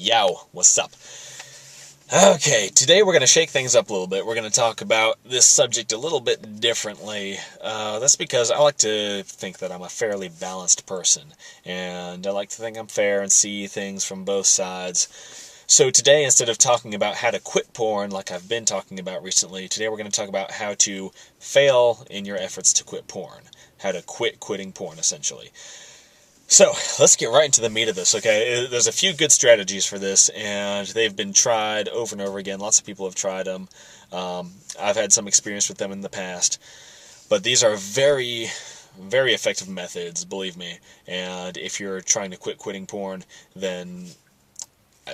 Yow, what's up? Okay, today we're going to shake things up a little bit. We're going to talk about this subject a little bit differently. That's because I like to think that I'm a fairly balanced person, and I like to think I'm fair and see things from both sides. So today, instead of talking about how to quit porn like I've been talking about recently, today we're going to talk about how to fail in your efforts to quit porn. How to quit quitting porn, essentially. So, let's get right into the meat of this, okay? There's a few good strategies for this, and they've been tried over and over again. Lots of people have tried them. I've had some experience with them in the past. But these are very, very effective methods, believe me. And if you're trying to quit quitting porn, then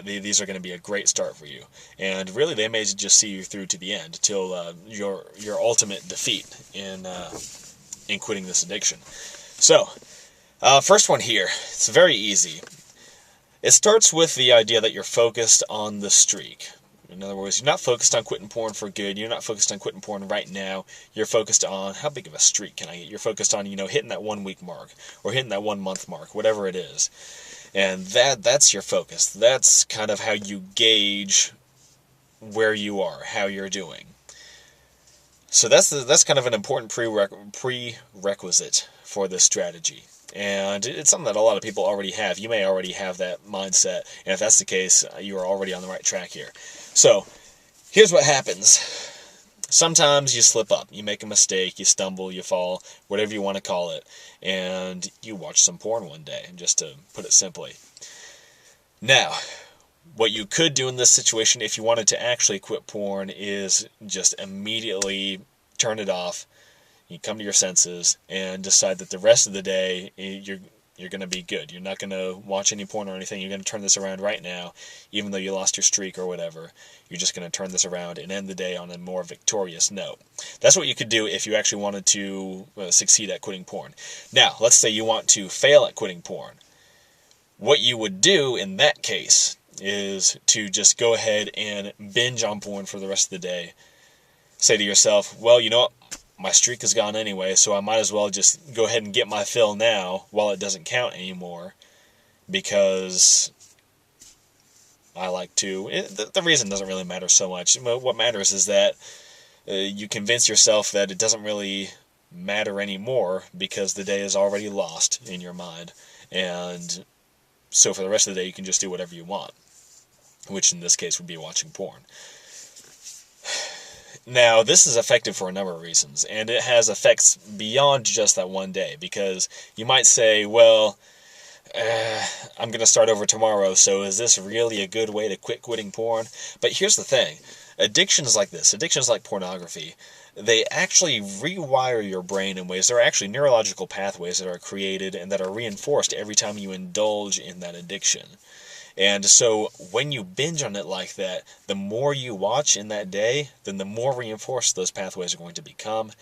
these are going to be a great start for you. And really, they may just see you through to the end, till your ultimate defeat in quitting this addiction. So, first one here, it's very easy. It starts with the idea that you're focused on the streak. In other words, you're not focused on quitting porn for good. You're not focused on quitting porn right now. You're focused on how big of a streak can I get. You're focused on, hitting that 1 week mark or hitting that 1 month mark, whatever it is. And that's your focus. That's kind of how you gauge where you are, how you're doing. So that's kind of an important prerequisite for this strategy. And it's something that a lot of people already have. You may already have that mindset, and if that's the case, you are already on the right track here. So, here's what happens. Sometimes you slip up, you make a mistake, you stumble, you fall, whatever you want to call it, and you watch some porn one day, just to put it simply. Now, what you could do in this situation if you wanted to actually quit porn is just immediately turn it off. You come to your senses and decide that the rest of the day you're going to be good. You're not going to watch any porn or anything. You're going to turn this around right now, even though you lost your streak or whatever. You're just going to turn this around and end the day on a more victorious note. That's what you could do if you actually wanted to succeed at quitting porn. Now, let's say you want to fail at quitting porn. What you would do in that case is to just go ahead and binge on porn for the rest of the day. Say to yourself, well, you know what? My streak is gone anyway, so I might as well just go ahead and get my fill now while it doesn't count anymore, because I like to. The reason doesn't really matter so much. What matters is that you convince yourself that it doesn't really matter anymore because the day is already lost in your mind, and so for the rest of the day you can just do whatever you want, which in this case would be watching porn. Now, this is effective for a number of reasons, and it has effects beyond just that one day, because you might say, well, I'm going to start over tomorrow, so is this really a good way to quit quitting porn? But here's the thing. Addictions like this, addictions like pornography, they actually rewire your brain in ways. There are actually neurological pathways that are created and that are reinforced every time you indulge in that addiction. And so when you binge on it like that, the more you watch in that day, then the more reinforced those pathways are going to become,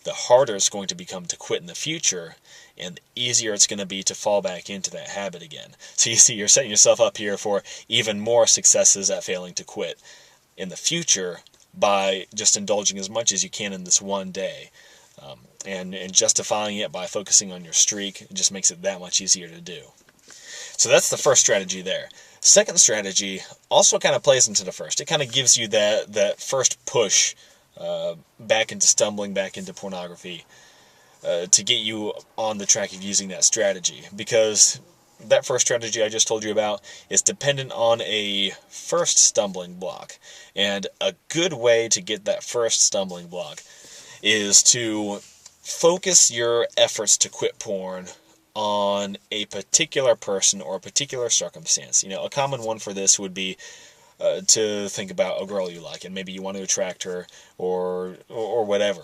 the harder it's going to become to quit in the future, and the easier it's going to be to fall back into that habit again. So you see, you're setting yourself up here for even more successes at failing to quit in the future by just indulging as much as you can in this one day. And justifying it by focusing on your streak, it just makes it that much easier to do. So that's the first strategy there. Second strategy also kind of plays into the first. It kind of gives you that first push back into stumbling, back into pornography, to get you on the track of using that strategy. Because that first strategy I just told you about is dependent on a first stumbling block. And a good way to get that first stumbling block is to focus your efforts to quit porn on a particular person or a particular circumstance. A common one for this would be to think about a girl you like, and maybe you want to attract her or whatever.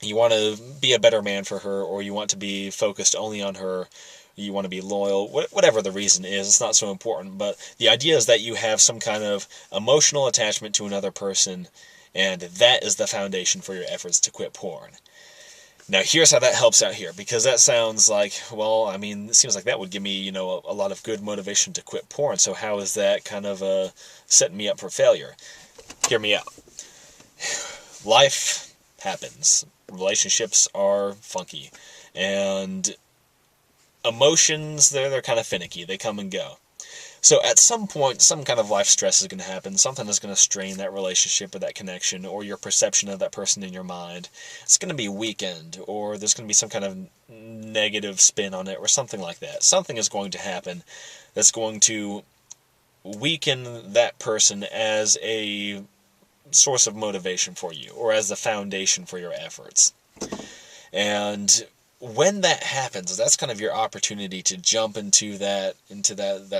You want to be a better man for her, or you want to be focused only on her, you want to be loyal, whatever the reason is, it's not so important, but the idea is that you have some kind of emotional attachment to another person, and that is the foundation for your efforts to quit porn. Now, here's how that helps out here, because that sounds like, well, it seems like that would give me, a lot of good motivation to quit porn, so how is that kind of setting me up for failure? Hear me out. Life happens. Relationships are funky, and emotions, they're kind of finicky. They come and go. So at some point, some kind of life stress is going to happen. Something is going to strain that relationship or that connection or your perception of that person in your mind. It's going to be weakened, or there's going to be some kind of negative spin on it or something like that. Something is going to happen that's going to weaken that person as a source of motivation for you or as the foundation for your efforts. And when that happens, that's kind of your opportunity to jump into that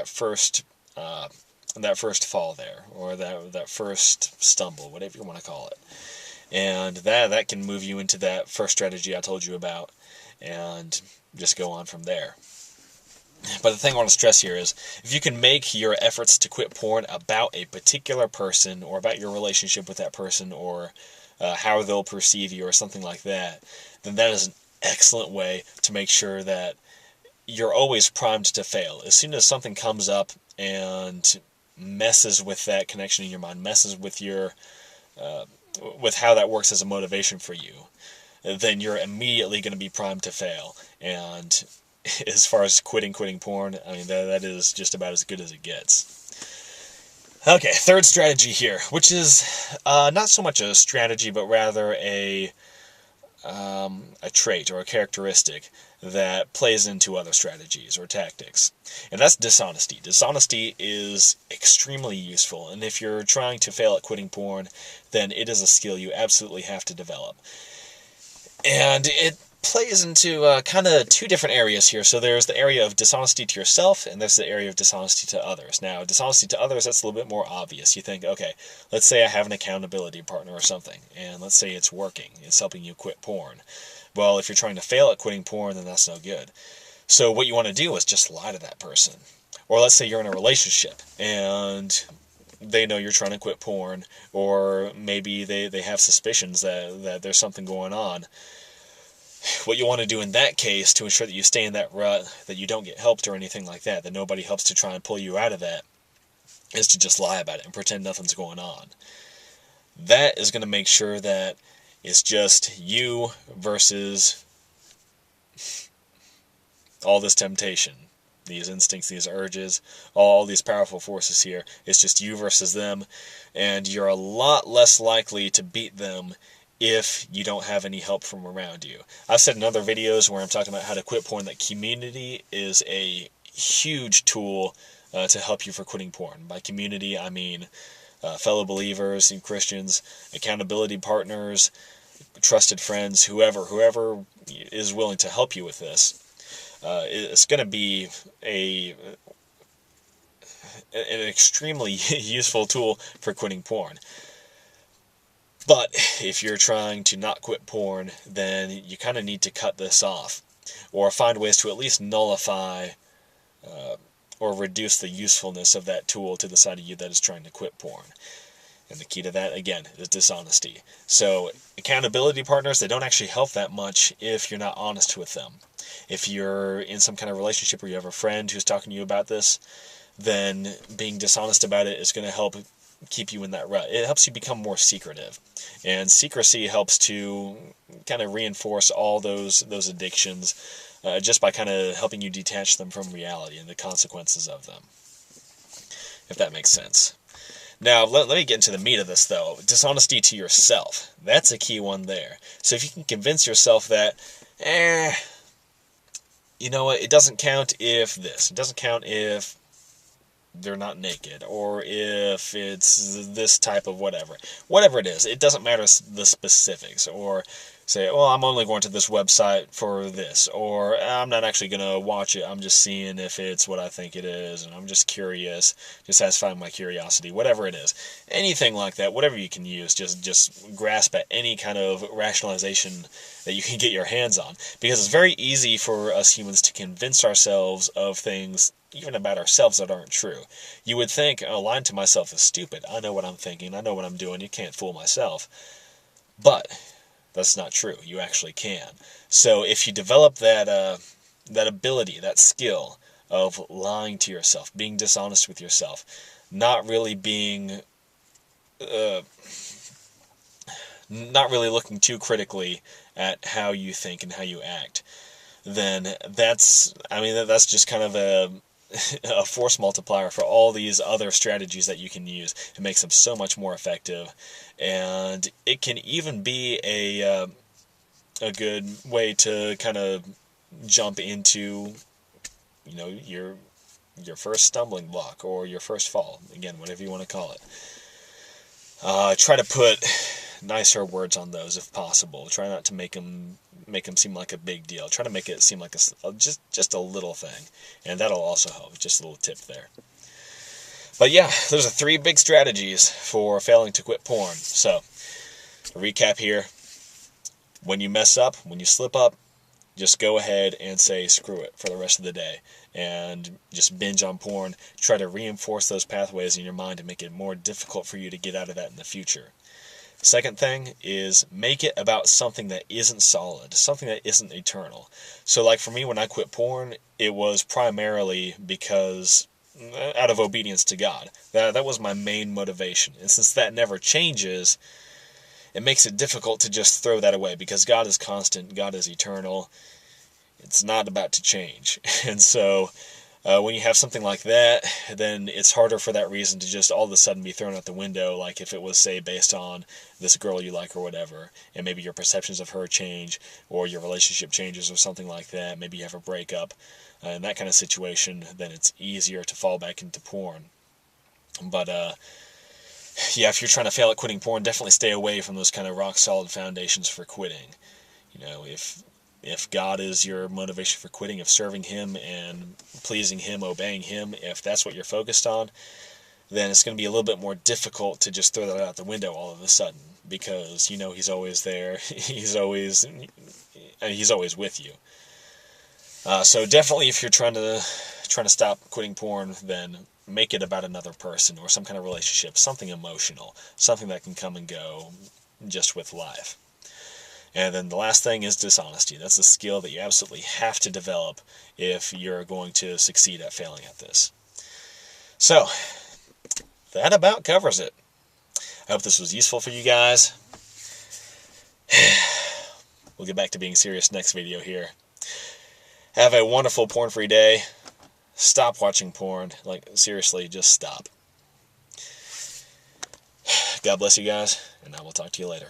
first fall there, or that first stumble, whatever you want to call it. And that can move you into that first strategy I told you about, and just go on from there. But the thing I want to stress here is, if you can make your efforts to quit porn about a particular person, or about your relationship with that person, or how they'll perceive you, or something like that, then that is an excellent way to make sure that you're always primed to fail. As soon as something comes up and messes with that connection in your mind, messes with your with how that works as a motivation for you, then you're immediately going to be primed to fail. And as far as quitting porn, I mean, that is just about as good as it gets. Okay, third strategy here, which is not so much a strategy, but rather a trait or a characteristic that plays into other strategies or tactics. And that's dishonesty. Dishonesty is extremely useful, and if you're trying to fail at quitting porn, then it is a skill you absolutely have to develop. And it plays into kind of two different areas here. So there's the area of dishonesty to yourself, and there's the area of dishonesty to others. Now, dishonesty to others, that's a little bit more obvious. You think, okay, let's say I have an accountability partner or something, and let's say it's working. It's helping you quit porn. Well, if you're trying to fail at quitting porn, then that's no good. So what you want to do is just lie to that person. Or let's say you're in a relationship, and they know you're trying to quit porn, or maybe they have suspicions that there's something going on. What you want to do in that case, to ensure that you stay in that rut, that you don't get helped or anything like that, that nobody helps to try and pull you out of that, is to just lie about it and pretend nothing's going on. That is going to make sure that it's just you versus all this temptation, these instincts, these urges, all these powerful forces here. It's just you versus them, and you're a lot less likely to beat them if you don't have any help from around you. I've said in other videos where I'm talking about how to quit porn that community is a huge tool to help you for quitting porn. By community, I mean fellow believers and Christians, accountability partners, trusted friends, whoever is willing to help you with this. It's going to be an extremely useful tool for quitting porn. But if you're trying to not quit porn, then you kind of need to cut this off, or find ways to at least nullify or reduce the usefulness of that tool to the side of you that is trying to quit porn. And the key to that, again, is dishonesty. So accountability partners, they don't actually help that much if you're not honest with them. If you're in some kind of relationship where you have a friend who's talking to you about this, then being dishonest about it is going to help keep you in that rut. It helps you become more secretive, and secrecy helps to kind of reinforce all those addictions, just by kind of helping you detach them from reality and the consequences of them, if that makes sense. Now, let me get into the meat of this, though. Dishonesty to yourself. That's a key one there. So if you can convince yourself that, you know what, it doesn't count if this, it doesn't count if they're not naked, or if it's this type of whatever it is, it doesn't matter the specifics, or say, well, I'm only going to this website for this, or I'm not actually going to watch it, I'm just seeing if it's what I think it is, and I'm just curious, just satisfying my curiosity, whatever it is. Anything like that, whatever you can use, just grasp at any kind of rationalization that you can get your hands on, because it's very easy for us humans to convince ourselves of things, even about ourselves, that aren't true. You would think, oh, lying to myself is stupid. I know what I'm thinking. I know what I'm doing. You can't fool myself. But that's not true. You actually can. So if you develop that ability, that skill of lying to yourself, being dishonest with yourself, not really looking too critically at how you think and how you act, then that's just kind of a force multiplier for all these other strategies that you can use. It makes them so much more effective, and it can even be a good way to kind of jump into, your first stumbling block or your first fall. Again, whatever you want to call it. Try to put nicer words on those if possible. Try not to make them seem like a big deal. Try to make it seem like just a little thing, and that'll also help. Just a little tip there. But yeah, those are 3 big strategies for failing to quit porn. So, a recap here. When you mess up, when you slip up, just go ahead and say screw it for the rest of the day and just binge on porn. Try to reinforce those pathways in your mind to make it more difficult for you to get out of that in the future. Second thing is make it about something that isn't solid, something that isn't eternal. So like for me, when I quit porn, it was primarily because out of obedience to God. That was my main motivation. And since that never changes, it makes it difficult to just throw that away, because God is constant, God is eternal. It's not about to change. And so when you have something like that, then it's harder for that reason to just all of a sudden be thrown out the window, like if it was, say, based on this girl you like or whatever, and maybe your perceptions of her change, or your relationship changes or something like that. Maybe you have a breakup, in that kind of situation, then it's easier to fall back into porn. But yeah, if you're trying to fail at quitting porn, definitely stay away from those kind of rock-solid foundations for quitting. If God is your motivation for quitting, if serving Him and pleasing Him, obeying Him, if that's what you're focused on, then it's going to be a little bit more difficult to just throw that out the window all of a sudden, because He's always there. He's always with you. So definitely, if you're trying to stop quitting porn, then make it about another person or some kind of relationship, something emotional, something that can come and go just with life. And then the last thing is dishonesty. That's a skill that you absolutely have to develop if you're going to succeed at failing at this. So, that about covers it. I hope this was useful for you guys. We'll get back to being serious next video here. Have a wonderful porn-free day. Stop watching porn. Like, seriously, just stop. God bless you guys, and I will talk to you later.